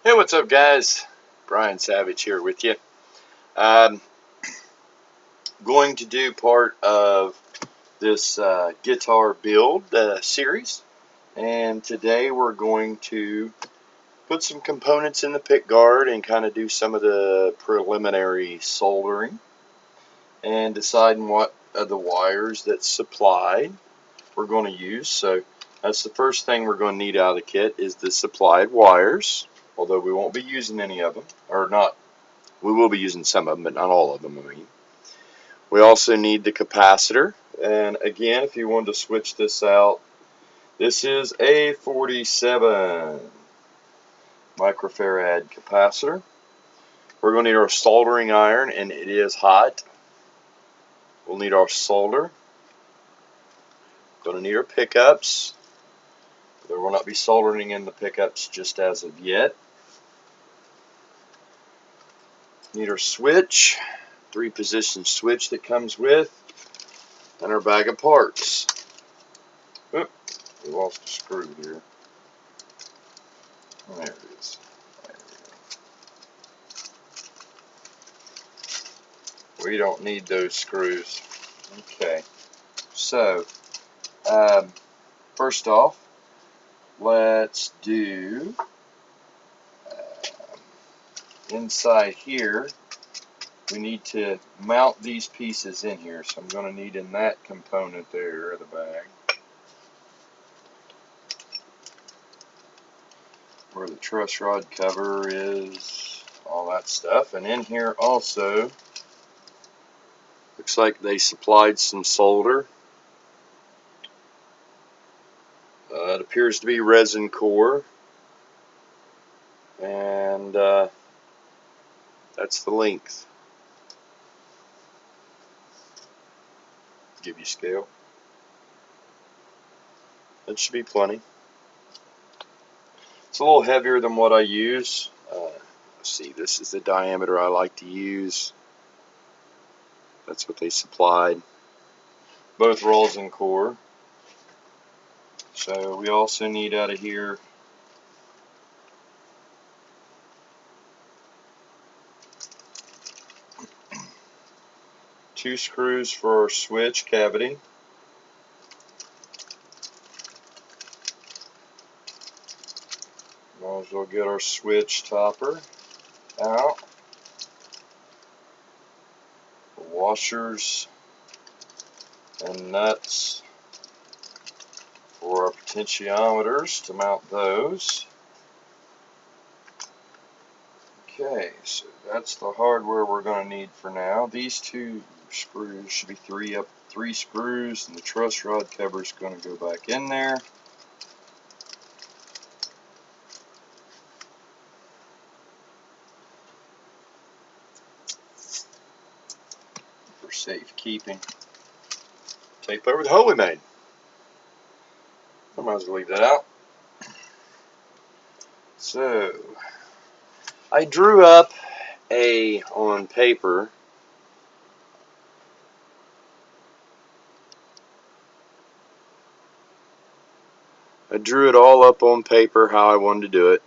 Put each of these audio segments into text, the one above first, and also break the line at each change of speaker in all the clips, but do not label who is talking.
Hey, what's up, guys? Brian Savage here with you. I'm going to do part of this guitar build series, and today we're going to put some components in the pick guard and kind of do some of the preliminary soldering and deciding what of the wires that's supplied we're going to use. So that's the first thing we're going to need out of the kit is the supplied wires, although we won't be using any of them, or not. We will be using some of them, but not all of them, I mean. We also need the capacitor. And again, if you wanted to switch this out, this is a 47 microfarad capacitor. We're going to need our soldering iron, and it is hot. We'll need our solder. Going to need our pickups. There will not be soldering in the pickups just as of yet. Need our switch, 3-position switch that comes with, and our bag of parts. Oop, we lost a screw here. There it is. There we go. We don't need those screws. Okay, so first off, let's do inside here. We need to mount these pieces in here, so I'm going to need in that component there of the bag where the truss rod cover is, all that stuff. And in here also looks like they supplied some solder. It appears to be resin core, and that's the length. Give you scale. That should be plenty. It's a little heavier than what I use. Let's see, this is the diameter I like to use. That's what they supplied. Both resin core. So we also need out of here two screws for our switch cavity. Might as well get our switch topper out. The washers and nuts for our potentiometers to mount those. Okay, so that's the hardware we're going to need for now. These two screws should be three screws, and the truss rod cover is going to go back in there. For safekeeping. Tape over the hole we made. I might as well leave that out. So, I drew up on paper I drew it all up on paper how I wanted to do it.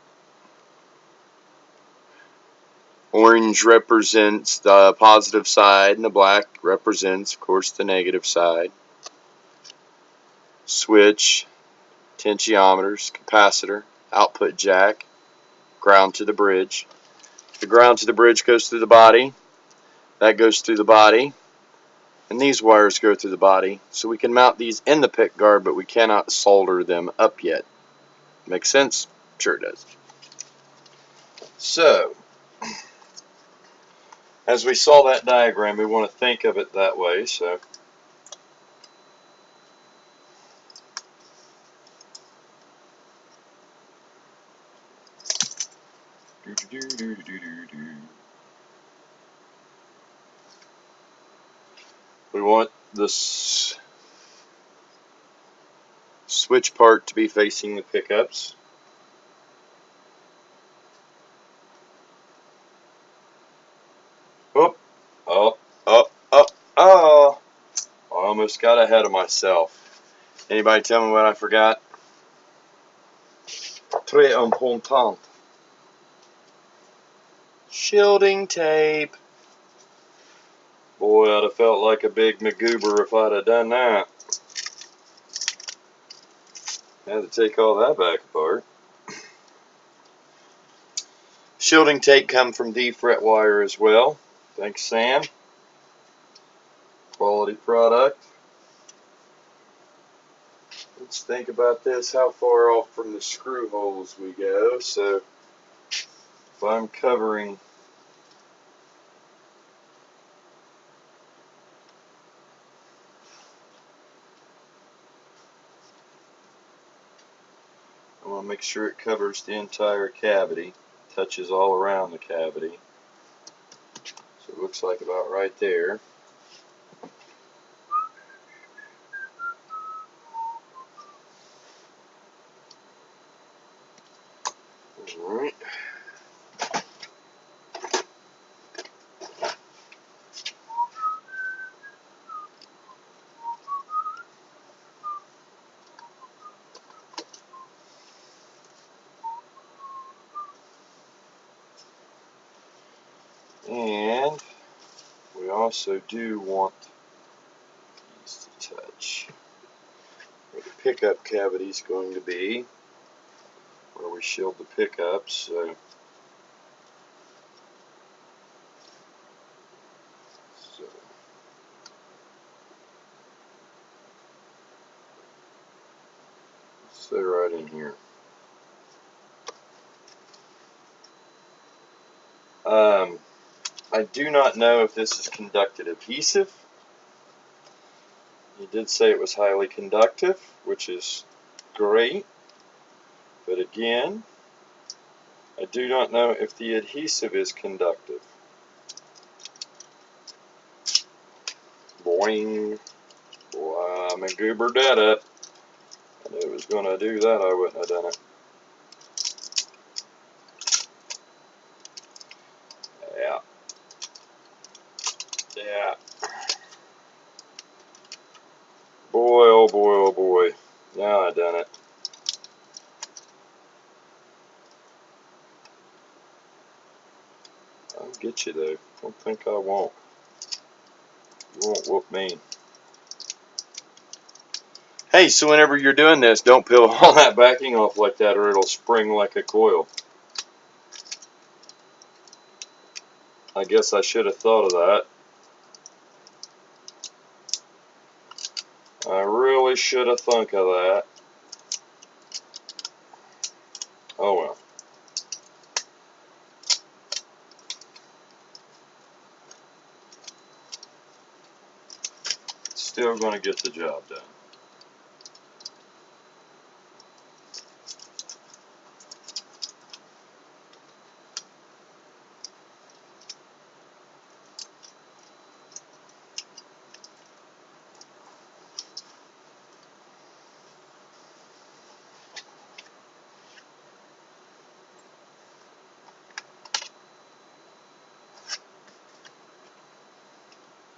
Orange represents the positive side, and the black represents, of course, the negative side. Switch, potentiometers, capacitor, output jack, ground to the bridge. The ground to the bridge goes through the body. That goes through the body. And these wires go through the body. So we can mount these in the pick guard, but we cannot solder them up yet. Make sense? Sure it does. So, as we saw that diagram, we want to think of it that way. So, we want this switch part to be facing the pickups. Oh, oh, oh, oh, oh. I almost got ahead of myself. Anybody tell me what I forgot? Très important. Shielding tape. Boy, I'd have felt like a big MacGuber if I'd have done that. Had to take all that back apart. Shielding tape come from D-Fret wire as well. Thanks, Sam. Quality product. Let's think about this, how far off from the screw holes we go. So if I'm covering I want to make sure it covers the entire cavity, touches all around the cavity. So it looks like about right there. Alright. And we also do want these to touch where the pickup cavity is going to be, where we shield the pickups. So stay right in here. I do not know if this is conductive adhesive. He did say it was highly conductive, which is great. But again, I do not know if the adhesive is conductive. Boing. Boy, I'm a goober dead it. I knew it was going to do that, I wouldn't have done it. Yeah. Yeah. Boy, oh boy, oh boy. Now I done it. I'll get you though. Don't think I won't. You won't whoop me. Hey, so whenever you're doing this, don't peel all that backing off like that or it'll spring like a coil. I guess I should have thought of that. I really should have thunk of that. Oh well. Still going to get the job done.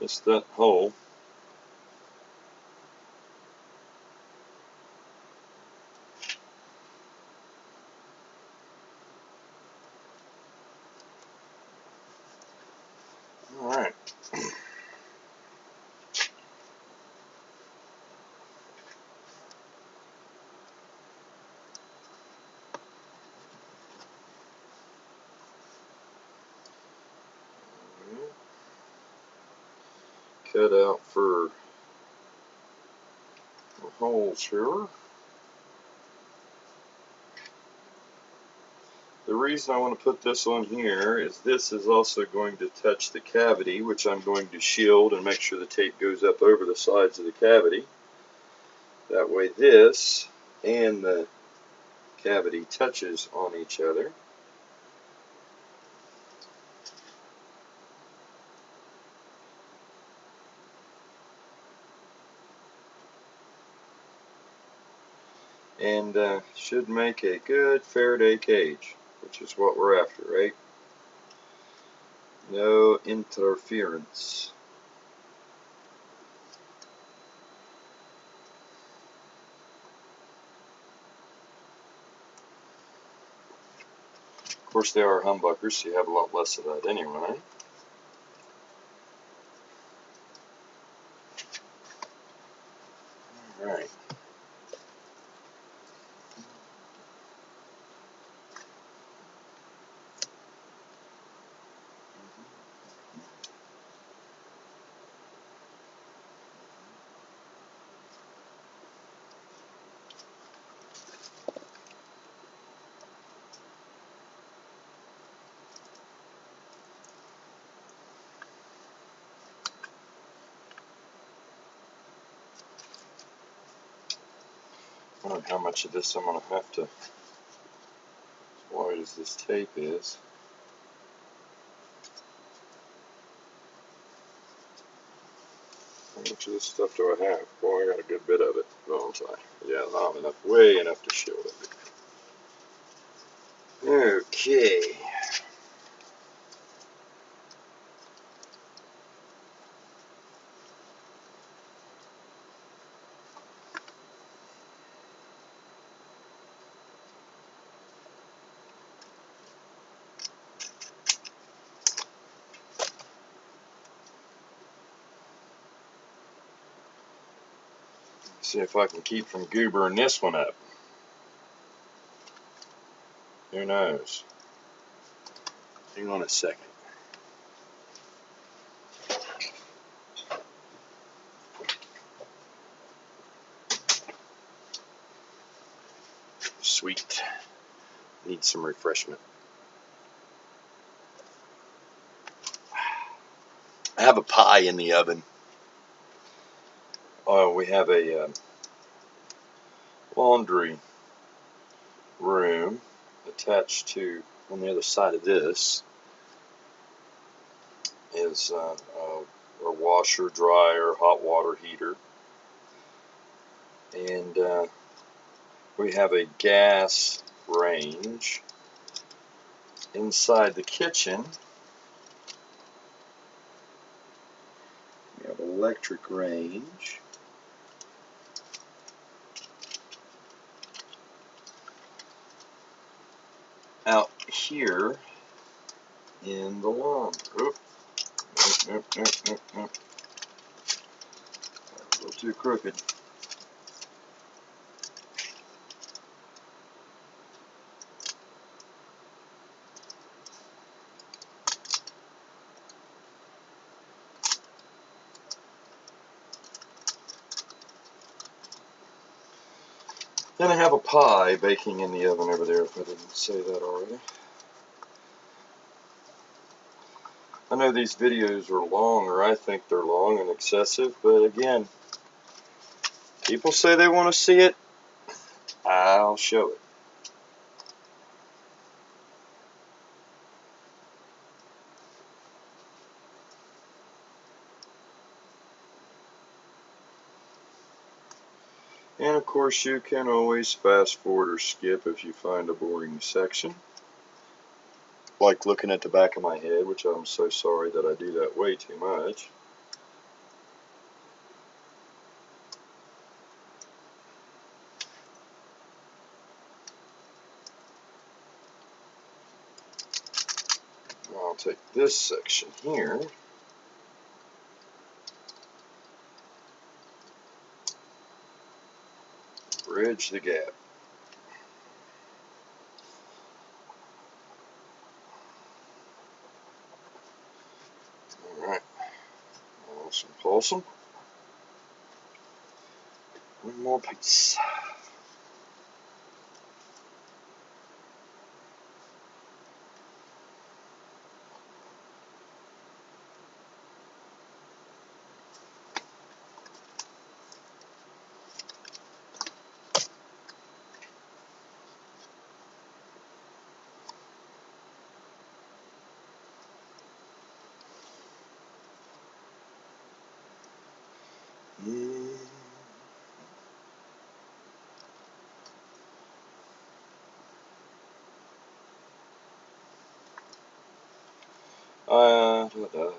Just that hole. Alright. Cut out for the holes here. The reason I want to put this on here is this is also going to touch the cavity, which I'm going to shield and make sure the tape goes up over the sides of the cavity. That way this and the cavity touches on each other. And should make a good Faraday cage, which is what we're after, right? No interference. Of course, they are humbuckers, so you have a lot less of that anyway. Alright. I don't know how much of this I'm going to have to, as wide as this tape is. How much of this stuff do I have? Boy, I got a good bit of it, don't I? Yeah, not enough, way enough to shield it. Okay. See if I can keep from goobering this one up. Who knows? Hang on a second. Sweet. Need some refreshment. I have a pie in the oven. Oh, we have a laundry room attached to, on the other side of this is a washer, dryer, hot water heater. And we have a gas range inside the kitchen. We have electric range. Out here in the laundry. Nope. A little too crooked. Then I have a pie baking in the oven over there, if I didn't say that already. I know these videos are long, or I think they're long and excessive, but again, people say they want to see it, I'll show it. And of course, you can always fast forward or skip if you find a boring section. Like looking at the back of my head, which I'm so sorry that I do that way too much. I'll take this section here. Bridge the gap. Alright. Awesome. One more piece. Da, da, da.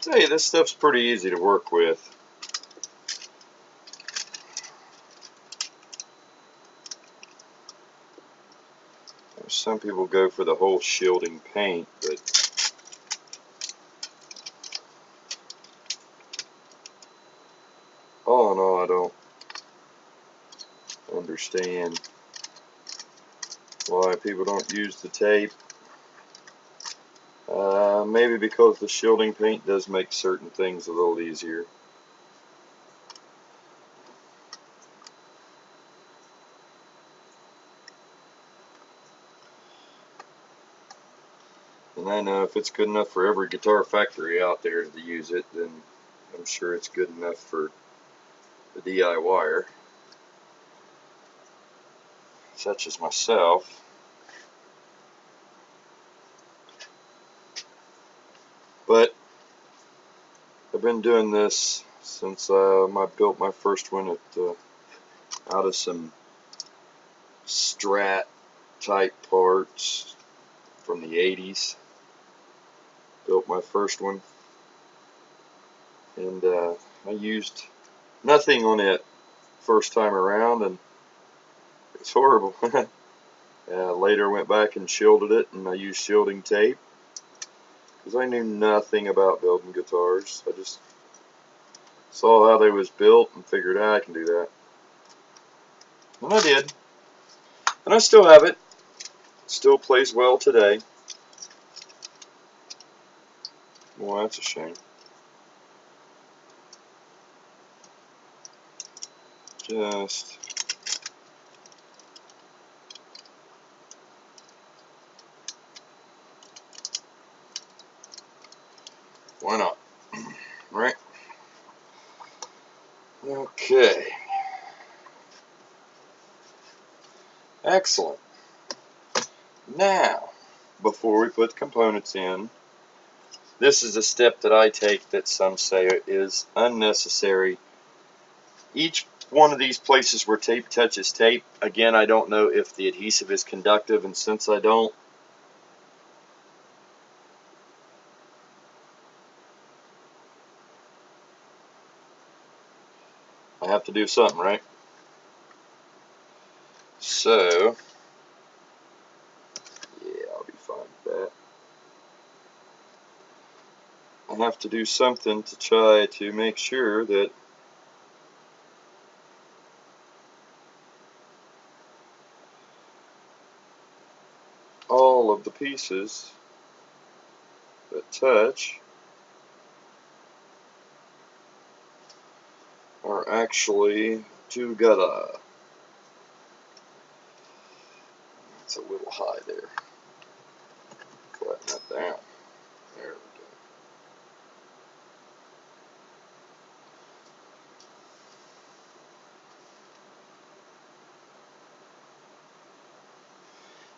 tell you, this stuff's pretty easy to work with. Some people go for the whole shielding paint, but all in all, I don't understand why people don't use the tape. Maybe because the shielding paint does make certain things a little easier. And I know if it's good enough for every guitar factory out there to use it, then I'm sure it's good enough for the DIYer, such as myself. But I've been doing this since I built my first one out of some Strat type parts from the 80s. Built my first one, and I used nothing on it first time around, and it's horrible. Later went back and shielded it, and I used shielding tape because I knew nothing about building guitars. I just saw how they was built and figured, I can do that. And I did. And I still have it. It still plays well today. Well, that's a shame. Just why not? Right? Okay. Excellent. Now, before we put the components in, this is a step that I take that some say is unnecessary. Each one of these places where tape touches tape, again, I don't know if the adhesive is conductive, and since I don't, I have to do something, right? So, yeah, I'll be fine with that. I have to do something to try to make sure that all of the pieces that touch are actually together. It's a little high there. Flatten that down. There we go.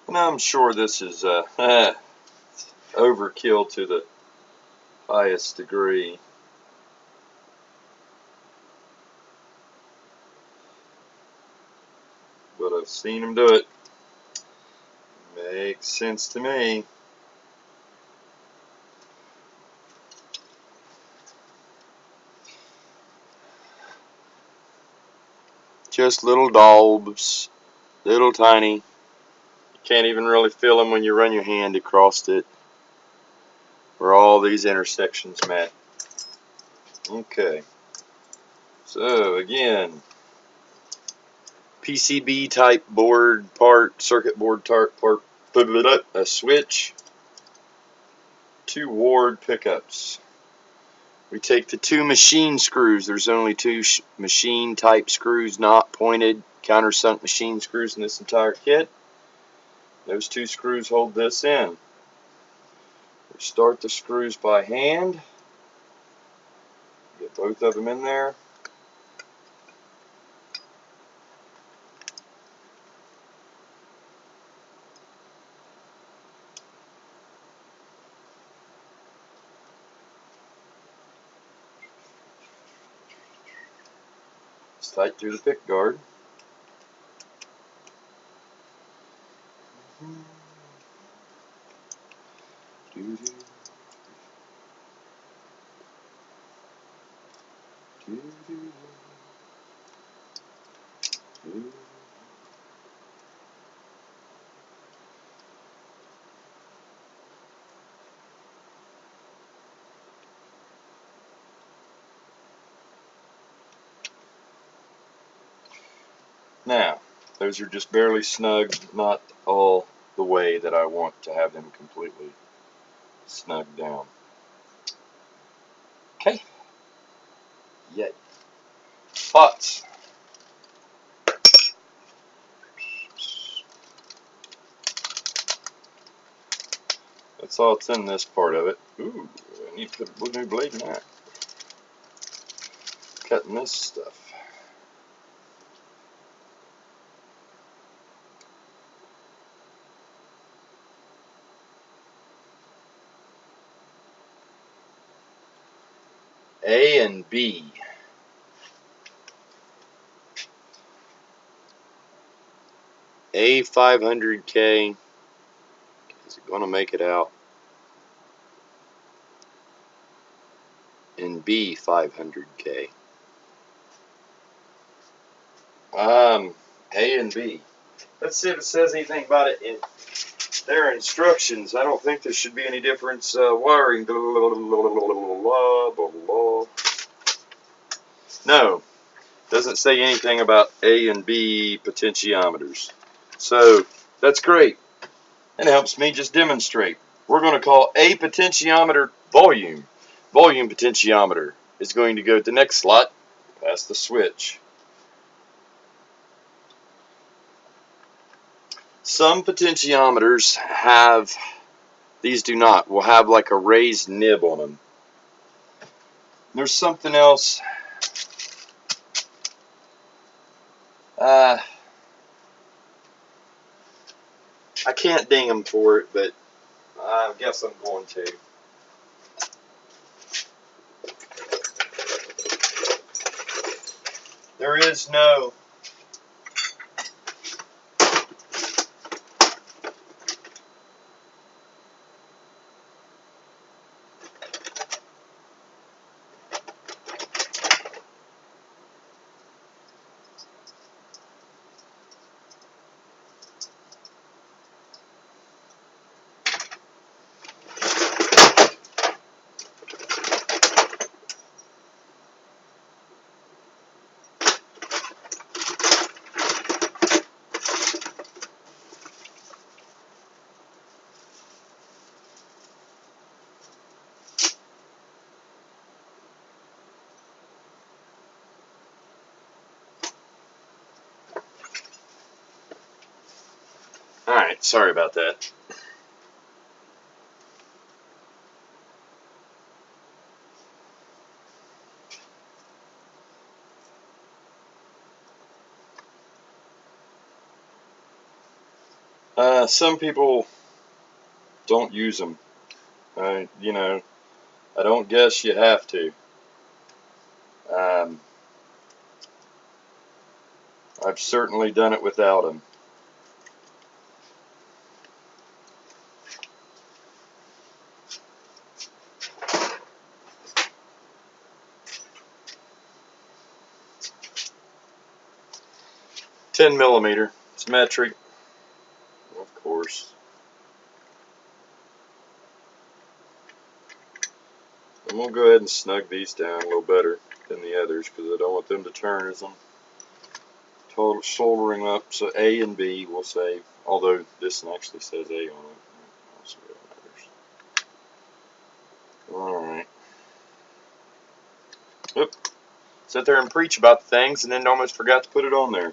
And I'm sure this is overkill to the highest degree. But I've seen them do it. Makes sense to me. Just little daubs. Little tiny. You can't even really feel them when you run your hand across it. Where all these intersections met. Okay. So again, PCB type board part, circuit board part, a switch, 2 Ward pickups. We take the 2 machine screws. There's only 2 machine type screws, not pointed countersunk machine screws in this entire kit. Those 2 screws hold this in. We start the screws by hand. Get both of them in there. It's tight through the pick guard. Now, those are just barely snug, not all the way that I want to have them completely snug down. Okay. Yay. Pots. That's all that's in this part of it. Ooh, I need to put a new blade in that. Cutting this stuff. A and B. A 500K. Is it going to make it out? And B 500K. A and B. Let's see if it says anything about it in their instructions. I don't think there should be any difference wiring. No, doesn't say anything about A and B potentiometers. So that's great. It helps me just demonstrate. We're going to call A potentiometer volume. Volume potentiometer is going to go to the next slot past the switch. Some potentiometers have, these do not, will have like a raised nib on them. There's something else. I can't ding them for it, but I guess I'm going to. There is no Alright, sorry about that. Some people don't use them. You know, I don't guess you have to. I've certainly done it without them. $10mm. It's metric, of course. I'm going to go ahead and snug these down a little better than the others because I don't want them to turn as I'm soldering up. So A and B will save, although this one actually says A on it. Alright. Oop. Sit there and preach about the things and then almost forgot to put it on there.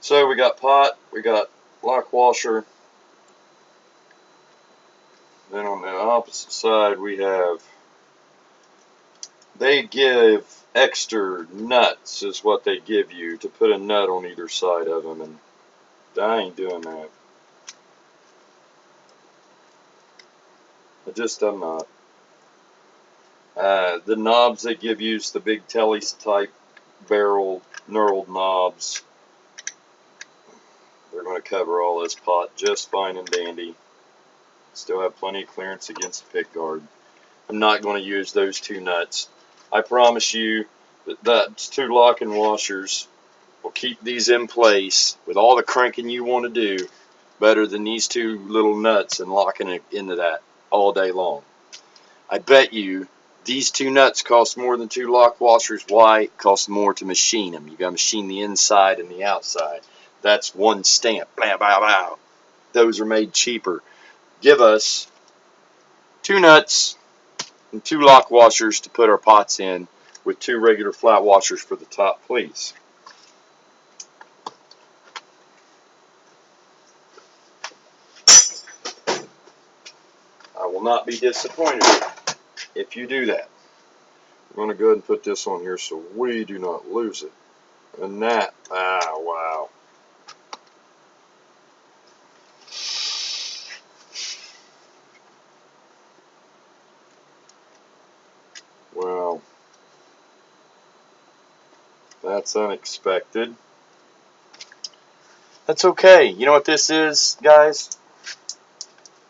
So we got pot, we got lock washer. Then on the opposite side we have, they give extra nuts is what they give you to put a nut on either side of them, and I ain't doing that. I'm not. The knobs they give you is the big Tellys type barrel knurled knobs. They're going to cover all this pot just fine and dandy. Still have plenty of clearance against the pick guard. I'm not going to use those two nuts. I promise you, But that's 2 locking washers will keep these in place with all the cranking you want to do better than these 2 little nuts and locking it into that all day long. I bet you these 2 nuts cost more than 2 lock washers. Why? It costs more to machine them. You got to machine the inside and the outside. That's one stamp. Bam, bam, bam. Those are made cheaper. Give us 2 nuts and 2 lock washers to put our pots in with 2 regular flat washers for the top, please. I will not be disappointed if you do that. I'm going to go ahead and put this on here so we do not lose it. And that, wow. Well, that's unexpected. That's okay. You know what this is, guys?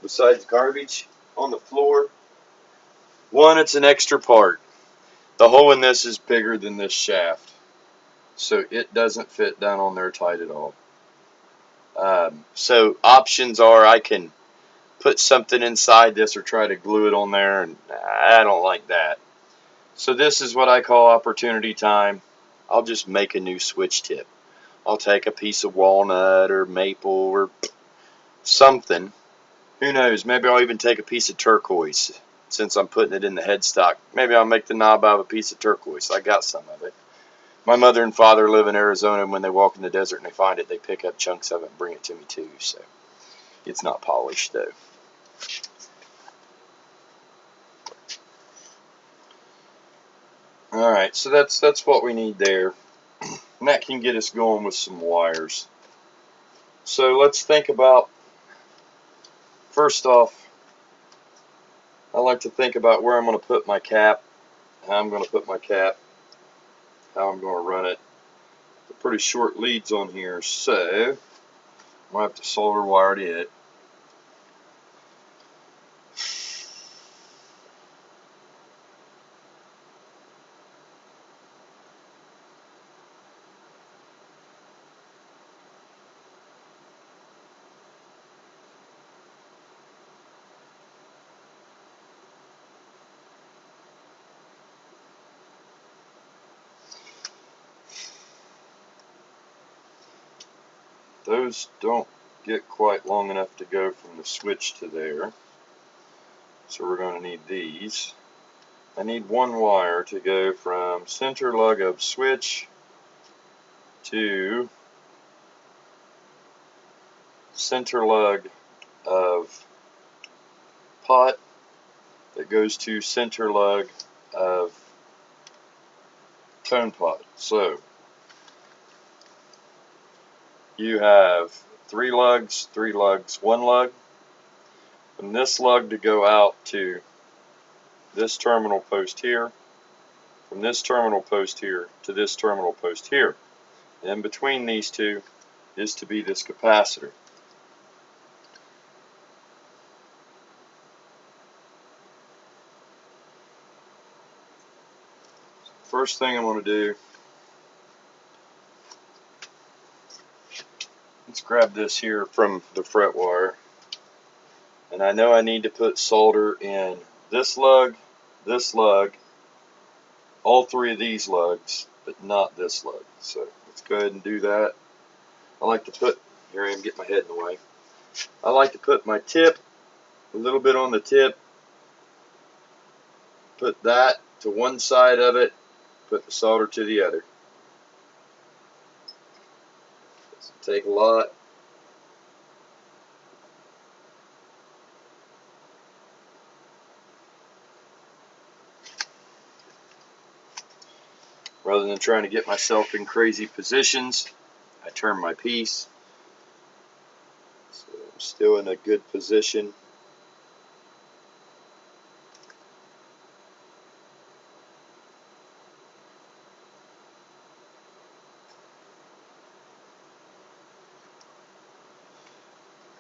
Besides garbage on the floor, one, it's an extra part. The hole in this is bigger than this shaft, so it doesn't fit down on there tight at all. So options are I can put something inside this or try to glue it on there, and I don't like that. So this is what I call opportunity time. I'll just make a new switch tip. I'll take a piece of walnut or maple or something. Who knows? Maybe I'll even take a piece of turquoise since I'm putting it in the headstock. Maybe I'll make the knob out of a piece of turquoise. I got some of it. My mother and father live in Arizona, and when they walk in the desert and they find it, they pick up chunks of it and bring it to me too. So it's not polished though. All right, so that's what we need there, and that can get us going with some wires. So let's think about, first off, I like to think about where I'm going to put my cap, how I'm going to put my cap, how I'm going to run it. They're pretty short leads on here, so I'm going to have to solder wire to it. Those don't get quite long enough to go from the switch to there, so we're going to need these. I need 1 wire to go from center lug of switch to center lug of pot that goes to center lug of tone pot. So you have 3 lugs, 1 lug. From this lug to go out to this terminal post here, from this terminal post here to this terminal post here. And in between these two is to be this capacitor. First thing I'm going to do, let's grab this here from the fret wire. And I know I need to put solder in this lug, all 3 of these lugs, but not this lug. So let's go ahead and do that. I like to put, here I am getting my head in the way. I like to put my tip a little bit on the tip, put that to one side of it, put the solder to the other. Doesn't take a lot. Rather than trying to get myself in crazy positions, I turn my piece. So I'm still in a good position.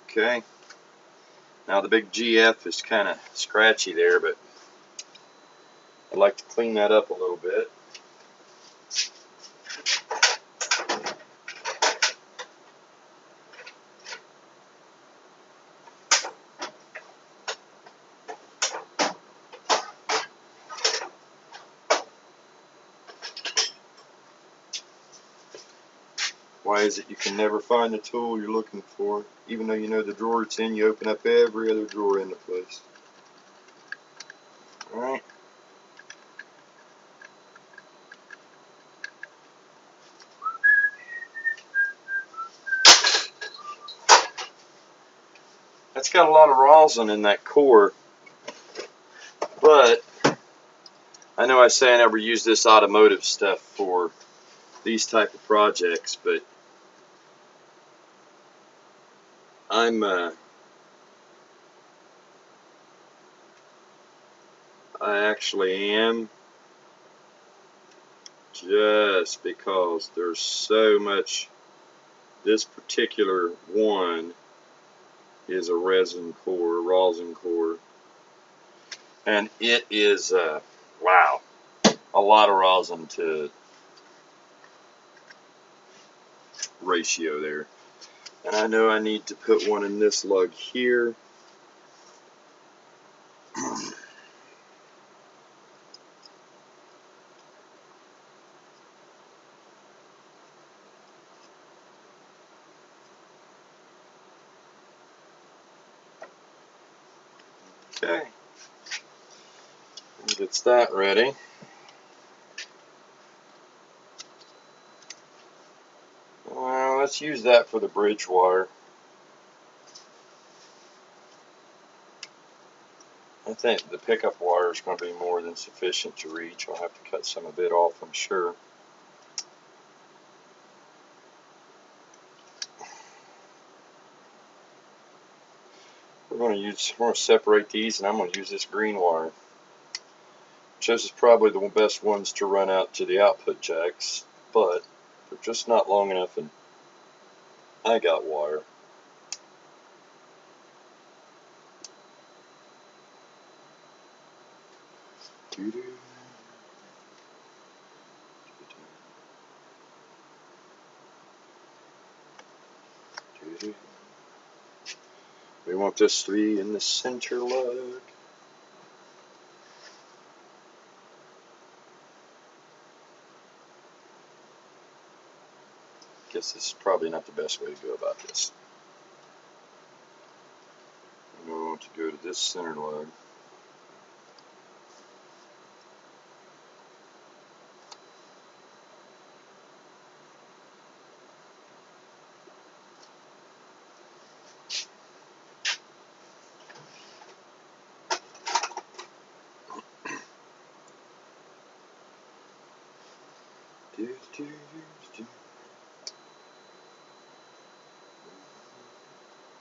Okay. Now the big GF is kind of scratchy there, but I'd like to clean that up a little bit. Why is it you can never find the tool you're looking for? Even though you know the drawer it's in, you open up every other drawer in the place. Alright. That's got a lot of rosin in that core, but I know I say I never use this automotive stuff for these type of projects, but I actually am, just because there's so much. This particular one is a rosin core, and it is wow, a lot of rosin to ratio there. And I know I need to put one in this lug here. Okay, gets that ready. Well, let's use that for the bridge wire. I think the pickup wire is going to be more than sufficient to reach. I'll have to cut some of it off, I'm sure. We're going to separate these, and I'm going to use this green wire. This is probably the best ones to run out to the output jacks, but they're just not long enough, and I got wire. We want this to be in the center lug. Guess this is probably not the best way to go about this. I'm going to go to this center lug.